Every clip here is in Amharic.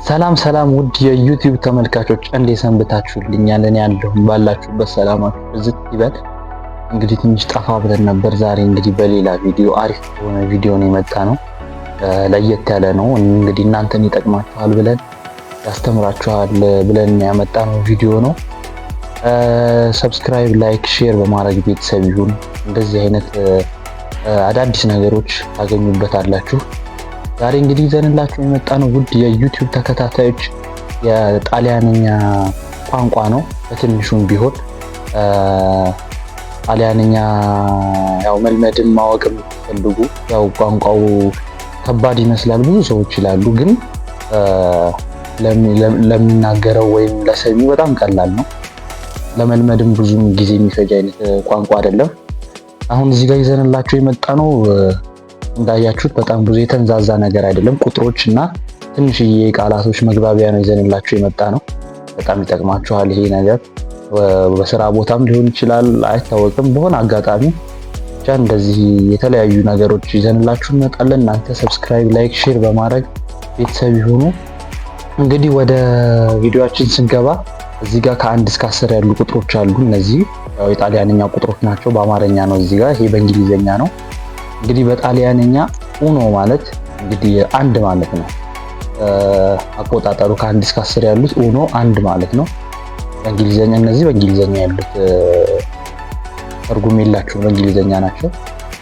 ሰላም ሰላም ውድ የዩቲዩብ ተመልካቾች እንዴት ሰንብታችሁልኛል? እኔ ያለሁኝ ባላችሁበት ሰላማችሁ ብዝት ይበል። እንግዲህ ትንሽ ጠፋ ብለን ነበር። ዛሬ እንግዲህ በሌላ ቪዲዮ አሪፍ የሆነ ቪዲዮ ነው የመጣ ነው። ለየት ያለ ነው። እንግዲህ እናንተን ይጠቅማችኋል ብለን ያስተምራችኋል ብለን ያመጣ ነው ቪዲዮ ነው። ሰብስክራይብ፣ ላይክ፣ ሼር በማድረግ ቤተሰብ ይሁን። እንደዚህ አይነት አዳዲስ ነገሮች ታገኙበታላችሁ። ዛሬ እንግዲህ ይዘንላችሁ የመጣ ነው ውድ የዩቲዩብ ተከታታዮች የጣሊያንኛ ቋንቋ ነው። በትንሹም ቢሆን ጣሊያንኛ ያው መልመድን ማወቅ የምትፈልጉ ያው ቋንቋው ከባድ ይመስላል ብዙ ሰዎች ይላሉ፣ ግን ለሚናገረው ወይም ለሰሚው በጣም ቀላል ነው። ለመልመድም ብዙም ጊዜ የሚፈጅ አይነት ቋንቋ አይደለም። አሁን እዚህ ጋር ይዘንላችሁ የመጣ ነው እንዳያችሁት በጣም ብዙ የተንዛዛ ነገር አይደለም። ቁጥሮች እና ትንሽዬ ቃላቶች መግባቢያ ነው ይዘንላችሁ የመጣ ነው። በጣም ይጠቅማችኋል ይሄ ነገር። በስራ ቦታም ሊሆን ይችላል አይታወቅም። በሆነ አጋጣሚ ብቻ እንደዚህ የተለያዩ ነገሮች ይዘንላችሁ እንመጣለን። እናንተ ሰብስክራይብ፣ ላይክ፣ ሼር በማድረግ ቤተሰብ ይሁኑ። እንግዲህ ወደ ቪዲዮአችን ስንገባ እዚህ ጋር ከ1 እስከ 10 ያሉ ቁጥሮች አሉ። እነዚህ ያው የጣሊያንኛ ቁጥሮች ናቸው። በአማርኛ ነው እዚህ ጋር፣ ይሄ በእንግሊዘኛ ነው። እንግዲህ በጣሊያንኛ ኡኖ ማለት እንግዲህ አንድ ማለት ነው። አቆጣጠሩ ከ1 እስከ 10 ያሉት ኡኖ አንድ ማለት ነው። በእንግሊዘኛ እነዚህ በእንግሊዘኛ ያሉት ትርጉም የላቸውም፣ በእንግሊዘኛ ናቸው።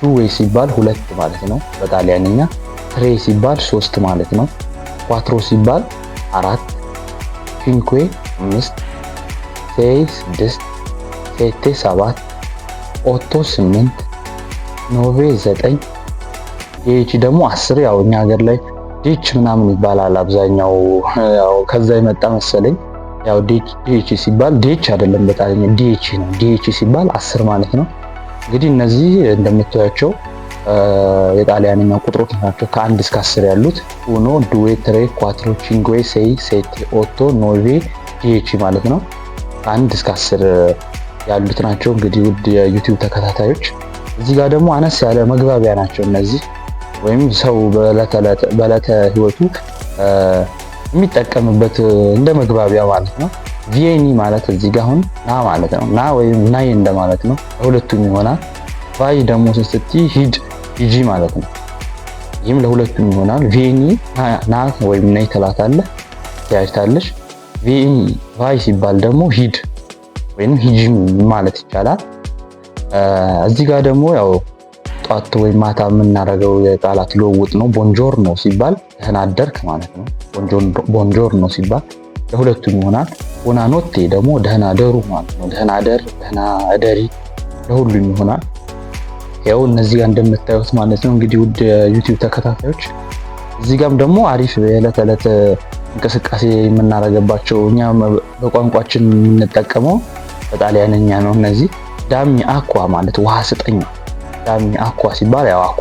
ዱዌ ሲባል ሁለት ማለት ነው በጣሊያንኛ። ትሬ ሲባል 3 ማለት ነው። ኳትሮ ሲባል 4፣ ቺንኩዌ 5፣ ሴይ 6፣ ሴቴ 7፣ ኦቶ 8፣ ኖቬ 9፣ ዲኤች ደግሞ 10። ያው እኛ ሀገር ላይ ዲኤች ምናምን ይባላል አብዛኛው፣ ያው ከዛ የመጣ መሰለኝ። ያው ዲኤች ሲባል ዲኤች አይደለም በጣሊያንኛ ዲኤች ነው። ዲኤች ሲባል 10 ማለት ነው። እንግዲህ እነዚህ እንደምታዩቸው የጣሊያንኛ ቁጥሮች ናቸው። ከ1 እስከ 10 ያሉት ኡኖ፣ ዱዌ፣ ትሬ፣ ኳትሮ፣ ቺንጉዌ፣ ሴይ፣ ሴቴ፣ ኦቶ፣ ኖቬ፣ ዲኤች ማለት ነው። ከ1 እስከ 10 ያሉት ናቸው። እንግዲህ ውድ የዩቲዩብ ተከታታዮች እዚህ ጋር ደግሞ አነስ ያለ መግባቢያ ናቸው እነዚህ፣ ወይም ሰው በዕለተ ህይወቱ የሚጠቀምበት እንደ መግባቢያ ማለት ነው። ቪኒ ማለት እዚህ ጋር አሁን ና ማለት ነው። ና ወይም ናይ እንደማለት ነው። ለሁለቱም ይሆናል። ቫይ ደግሞ ስትይ ሂድ፣ ሂጂ ማለት ነው። ይህም ለሁለቱም ይሆናል። ቪኒ ና ወይም ናይ ትላታለህ፣ ትያጅታለሽ። ቪኒ ቫይ ሲባል ደግሞ ሂድ ወይም ሂጂ ማለት ይቻላል። እዚህ ጋር ደግሞ ያው ጧት ወይም ማታ የምናደርገው የቃላት ልውውጥ ነው። ቦንጆርኖ ሲባል ደህና አደርክ ማለት ነው። ቦንጆርኖ ሲባል ለሁለቱም ይሆናል። ቦናኖቴ ደግሞ ደህና ደሩ ማለት ነው። ደህና አደር፣ ደህና አደሪ ለሁሉም ይሆናል። ያው እነዚህ ጋር እንደምታዩት ማለት ነው። እንግዲህ ውድ ዩቲዩብ ተከታታዮች እዚህ ጋርም ደግሞ አሪፍ የዕለት ተዕለት እንቅስቃሴ የምናደርግባቸው እኛ በቋንቋችን የምንጠቀመው በጣሊያንኛ ነው። እነዚህ ዳሚ አኳ ማለት ውሃ ስጠኝ። ዳሚ አኳ ሲባል ያው አኳ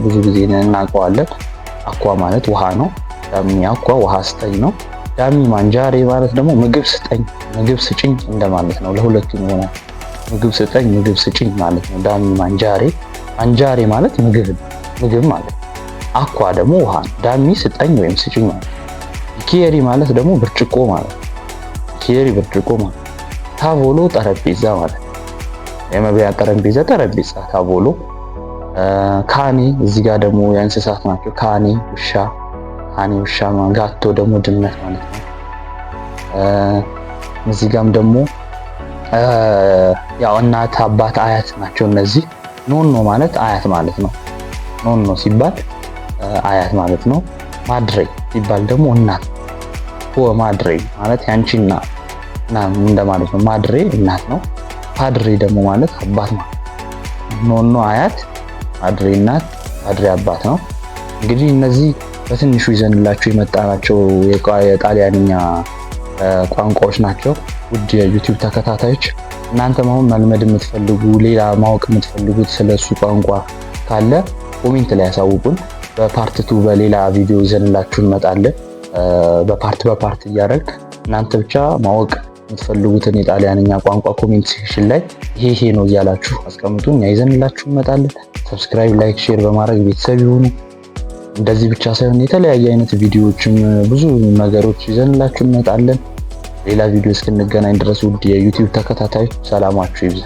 ብዙ ጊዜ እናውቀዋለን። አኳ ማለት ውሃ ነው። ዳሚ አኳ ውሃ ስጠኝ ነው። ዳሚ ማንጃሬ ማለት ደግሞ ምግብ ስጠኝ፣ ምግብ ስጭኝ እንደማለት ነው። ለሁለቱም ይሆናል። ምግብ ስጠኝ፣ ምግብ ስጭኝ ማለት ነው። ዳሚ ማንጃሬ፣ ማንጃሬ ማለት ምግብ ማለት ነው። አኳ ደግሞ ውሃ ነው። ዳሚ ስጠኝ ወይም ስጭኝ ማለት ነው። ኪየሪ ማለት ደግሞ ብርጭቆ ማለት ነው። ኪየሪ ብርጭቆ ማለት ነው። ታቮሎ ጠረጴዛ ማለት ነው። የመብያ ጠረጴዛ፣ ጠረጴዛ፣ ታቮሎ። ካኔ እዚህ ጋር ደግሞ የእንስሳት ናቸው። ካኔ ውሻ፣ ካኔ ውሻ። ጋቶ ደግሞ ድመት ማለት ነው። እዚህ ጋርም ደግሞ ያው እናት፣ አባት፣ አያት ናቸው እነዚህ። ኖኖ ማለት አያት ማለት ነው። ኖኖ ሲባል አያት ማለት ነው። ማድሬ ሲባል ደግሞ እናት። ማድሬ ማለት ያንቺ እናት እንደማለት ነው። ማድሬ እናት ነው። ፓድሬ ደግሞ ማለት አባት ማለት ነው። ኖኖ አያት፣ ፓድሬ እናት፣ ፓድሬ አባት ነው። እንግዲህ እነዚህ በትንሹ ይዘንላችሁ የመጣናቸው የጣሊያንኛ ቋንቋዎች ናቸው። ውድ የዩቲዩብ ተከታታዮች እናንተም አሁን መልመድ የምትፈልጉ ሌላ ማወቅ የምትፈልጉት ስለሱ ቋንቋ ካለ ኮሜንት ላይ ያሳውቁን። በፓርት 2 በሌላ ቪዲዮ ይዘንላችሁ እንመጣለን። በፓርት እያደረግን እናንተ ብቻ ማወቅ የምትፈልጉትን የጣሊያንኛ ቋንቋ ኮሜንት ሴክሽን ላይ ይሄ ነው እያላችሁ አስቀምጡ። እኛ ይዘንላችሁ እንመጣለን። ሰብስክራይብ፣ ላይክ፣ ሼር በማድረግ ቤተሰብ ይሁኑ። እንደዚህ ብቻ ሳይሆን የተለያየ አይነት ቪዲዮዎችም ብዙ ነገሮች ይዘንላችሁ እንመጣለን። ሌላ ቪዲዮ እስክንገናኝ ድረስ ውድ የዩቲዩብ ተከታታዮች ሰላማችሁ ይብዛ።